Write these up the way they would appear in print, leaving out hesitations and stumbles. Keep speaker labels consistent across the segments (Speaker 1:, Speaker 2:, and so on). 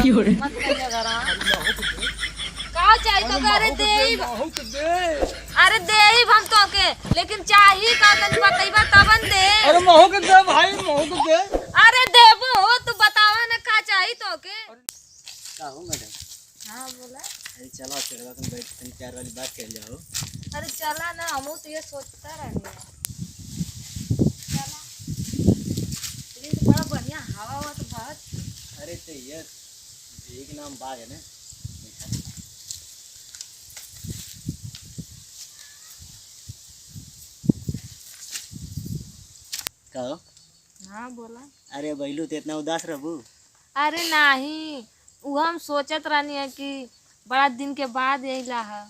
Speaker 1: मत कहिया करा का चाहिए तो करे देई अरे देई हम तो के लेकिन चाहिए का तनी बताइबा तबन दे।
Speaker 2: अरे महू के दे भाई, महू के दे।
Speaker 1: अरे देबो तू बतावा ना का चाहिए तो के।
Speaker 3: का हो मैडम?
Speaker 1: हां बोला।
Speaker 3: अरे चलो चढ़वा तुम बैठ तनी प्यार वाली बात कर जाओ।
Speaker 1: अरे चला ना हम तो ये सोचता रहनी चला लेकिन तो बड़ा बढ़िया हवा हुआ तो बहुत।
Speaker 3: अरे तो ये एक नाम बाग है ना, कहो।
Speaker 1: हाँ बोला।
Speaker 3: अरे बैलू तो इतना उदास रहबू?
Speaker 1: अरे नहीं वो हम सोचत रहनी है कि बड़ा दिन के बाद यही ला है।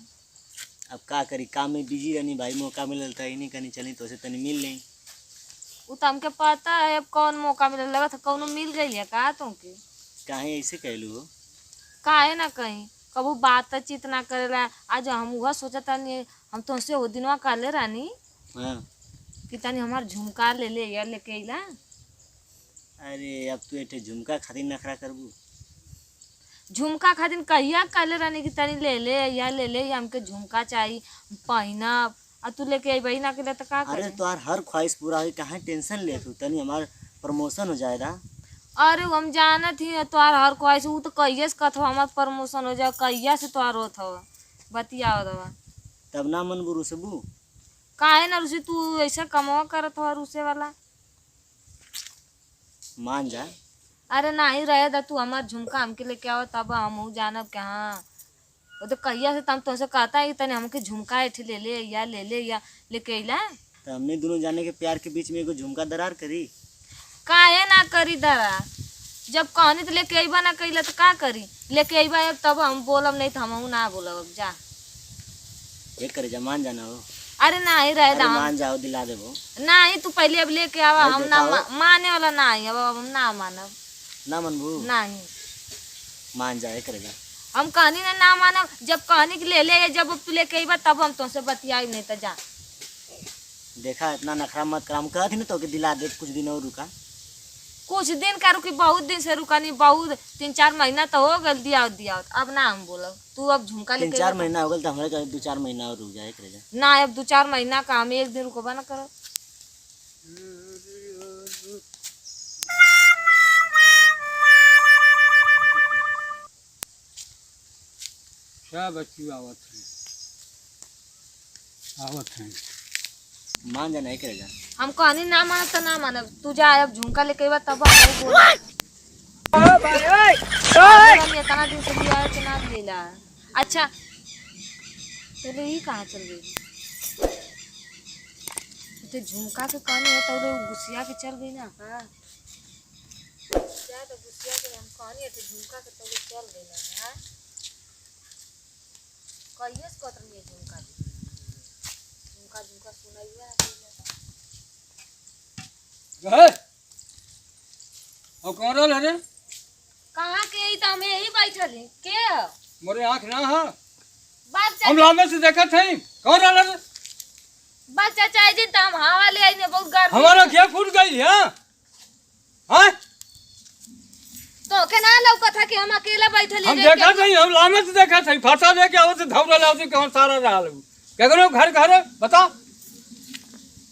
Speaker 3: अब का करी, काम में बिजी रहनी भाई, मौका मिलल था ही नहीं कहीं चली तो से तनी मिल नहीं।
Speaker 1: वो तो हमके पता है अब कौन मौका मिले लगा था कौनो मिल गई है का तुमके।
Speaker 3: काहे ऐसे कहलू हो?
Speaker 1: काहे ना कहीं कबू बातचीत ना करेला। आज हम वह सोचत रहनी हम तुमसे वो दिनवा कहले रहनी
Speaker 3: हाँ।
Speaker 1: कि तनी हमार झुमका ले ले या लेके अइला।
Speaker 3: अरे अब तू एठे झुमका खातिर नखरा करबू?
Speaker 1: झुमका खातिर कहिया कहले रहनी कि तनी ले ले या हमके झुमका चाहिए पहनब आ तू लेके अइबही ना के लिए तो का
Speaker 3: अरे
Speaker 1: करे।
Speaker 3: तोहार हर ख्वाहिश पूरा हुई, कहाँ टेंशन ले तू, तनी हमार प्रमोशन हो जाएगा।
Speaker 1: अरे हम जानत ही तोहार हर ख्वाहिश वो तो कहिए से कहत हमार प्रमोशन हो जाए कहिया से तोहार होत हवा बतियाओ दवा
Speaker 3: तब ना मन बुरू सबू।
Speaker 1: काहे ना रुसी तू ऐसा कमवा करत हो रुसे वाला।
Speaker 3: मान जा।
Speaker 1: अरे नहीं रहे दा तू हमार झुमका हमके लेके आओ तब हम जानब के हाँ वो तो कहिया से तम तुमसे कहता है कि तने हमके झुमका ऐठे ले ले या लेके अइला।
Speaker 3: तो हमने दोनों जाने के प्यार के बीच में एगो झुमका दरार करी।
Speaker 1: काहे ना करी दरा जब कहनी तो लेके अइबा ना कइला तो का करी लेके अइबा तब हम बोलब नहीं तो हम ना बोलब अब जा।
Speaker 3: ये करे जा, मान जाना हो।
Speaker 1: अरे नहीं रहे दा
Speaker 3: मान जाओ, दिला देबो।
Speaker 1: नहीं तू पहले अब लेके आवा
Speaker 3: भाई
Speaker 1: हम ना
Speaker 3: दिखाओ।
Speaker 1: माने वाला नहीं अब हम ना मानब
Speaker 3: ना मनबू?
Speaker 1: नहीं
Speaker 3: मान जा, ये करे जा।
Speaker 1: हम कहनी ना मानब जब कहनी कि ले ले जब तू लेके अइबा तब हम तुमसे बतियाई नहीं तो जा।
Speaker 3: देखा इतना नखरा मत कर, हम कहती ना तो के दिला दे, कुछ दिन और रुका।
Speaker 1: कुछ दिन का रुकी बहुत दिन से रुका नहीं बहुत 3-4 महीना तो हो गल दिया अब ना हम बोलब तू अब झुमका लेके
Speaker 3: 3-4 महीना हो गल तो हमारे का 2-4 महीना और रुक जाए करे जा।
Speaker 1: ना अब 2-4 महीना का हम एक दिन रुकबा ना करो।
Speaker 2: क्या बच्ची आवत है
Speaker 3: मान जाना, ये करे जा।
Speaker 1: हम कहनी ना मानब तो ना मानब तू जा अब झुमका लेके अइबा तब हम बोलब। इतना दिन से दिया है कि ना दिला। अच्छा चलो ये कहाँ चल गई तो झुमका के कहनी है तो गुस्सिया के चल गई ना। हाँ तो गुस्सिया के हम कहनी है तो झुमका के तो चल गई ना। हाँ कहिए से कहत रही झुमका झुमका सुनाइए
Speaker 2: और कौन रहल रे?
Speaker 1: कहाँ के ही तो हमें यही बैठल है के
Speaker 2: मोरे आँख ना है,
Speaker 1: बात
Speaker 2: हम लामे से देखत हैं। कौन रहल रे?
Speaker 1: बच्चा चाहिए दिन तो हम हवा ले आई ने बहुत गर्मी
Speaker 2: हमारा क्या फूट गई है? हाँ
Speaker 1: तो के ना लौकत था कि हम अकेला बैठल
Speaker 2: हम देखत हैं, हम लामे से देखत हैं। फटा लेके आवत से धौरा लावत कौन सारा रहल केकरो घर बता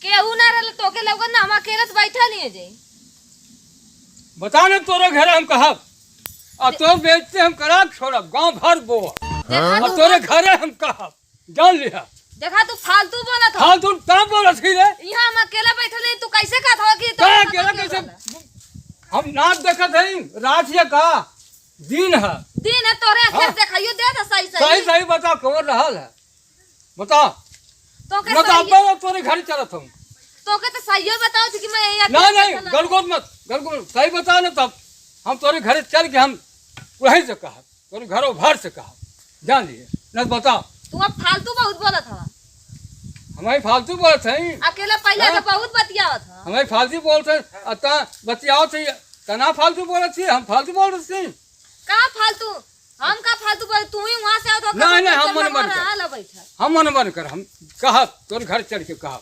Speaker 1: केहू ना रहल तो के लौकत ना हम अकेला तो बैठल ही जे
Speaker 2: बता ना तोरे घर हम कहब अब तो बेचते हम करा छोड़ब गांव भर बो और तोरे घरे हम कहब जान लिया।
Speaker 1: देखा तू फालतू बोलत हो
Speaker 2: फालतू काम बोलत छी रे?
Speaker 1: यहाँ हम अकेला बैठल ही तू कैसे कहत हो कि
Speaker 2: क्या अकेला कैसे? हम नाच देखत हैं, रात या का दिन है?
Speaker 1: दिन है तोरे अखेर देखाइयो दे तो सही
Speaker 2: सही सही बता कौन रहल है बता।
Speaker 1: तो के
Speaker 2: मैं तो
Speaker 1: सही
Speaker 2: अब तोरे घर चलत हूँ।
Speaker 1: तो के तो सही बताओ कि मैं यहाँ
Speaker 2: नहीं गलगोत मत गलगोत सही बता ना तब हम तोरे घर चल के हम वहीं से कहा तोरे घरों भर से कहा जान लिए न बता।
Speaker 1: तू अब फालतू बहुत बोलत हो
Speaker 2: हमारी फालतू बोलत हैं।
Speaker 1: अकेला पहले तो बहुत बतियावत हो
Speaker 2: हमारी फालतू बोलत हैं अता बतियाओ थे तना फालतू बोलत छी हम फालतू बोल रहे हैं।
Speaker 1: का फालतू हम का फालतू बोल तू ही वहां से आओ तो
Speaker 2: नहीं हम मन मन कर हम कहा तोरे घर चल के कहा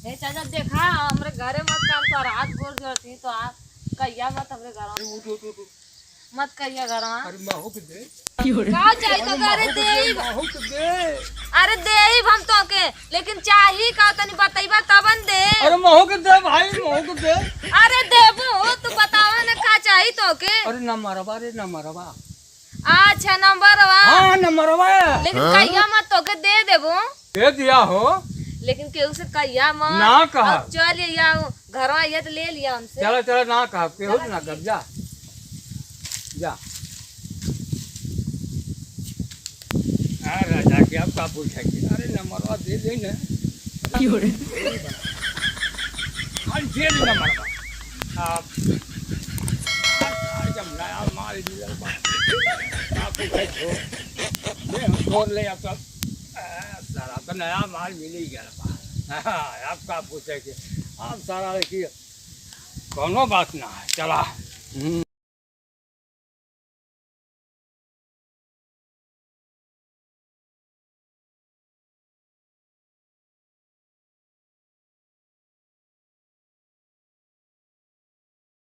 Speaker 1: ए चाचा देखा हमरे घरे मत काम तो रात बोल जोती तो आ कहिया मत हमरे घर मत कहिया घर में।
Speaker 2: अरे महूक दे,
Speaker 1: का चाहिए तो करे दे।
Speaker 2: महूक दे।
Speaker 1: अरे दे हम तो के, लेकिन चाहिए का तनी बताइबा तबन दे।
Speaker 2: अरे महूक दे भाई, महूक दे।
Speaker 1: अरे देबो तू बतावा ना का चाहिए तो के।
Speaker 2: अरे न मरवा रे, न मरवा।
Speaker 1: अच्छा नंबर वा।
Speaker 2: हाँ न मरवा।
Speaker 1: लेकिन कहिया मत तो के दे देबो।
Speaker 2: दे दिया हो,
Speaker 1: लेकिन केहू से कहिया मत।
Speaker 2: ना कहा।
Speaker 1: अब चल या घरवा ये तो ले लिया हमसे।
Speaker 2: चलो चलो ना कहा, केहू ना कर, जा जा। राजा के अब का पूछेगी। अरे न मरवा दे दे ना, अरे दे दे न मरवा। आप जब नया माल डीलर बा आप दे हम छोड़ ले। अब तो सारा तो नया माल मिल ही गया बा। आप का पूछेगी। आप सारा देखिए कोनो बात ना है, चला।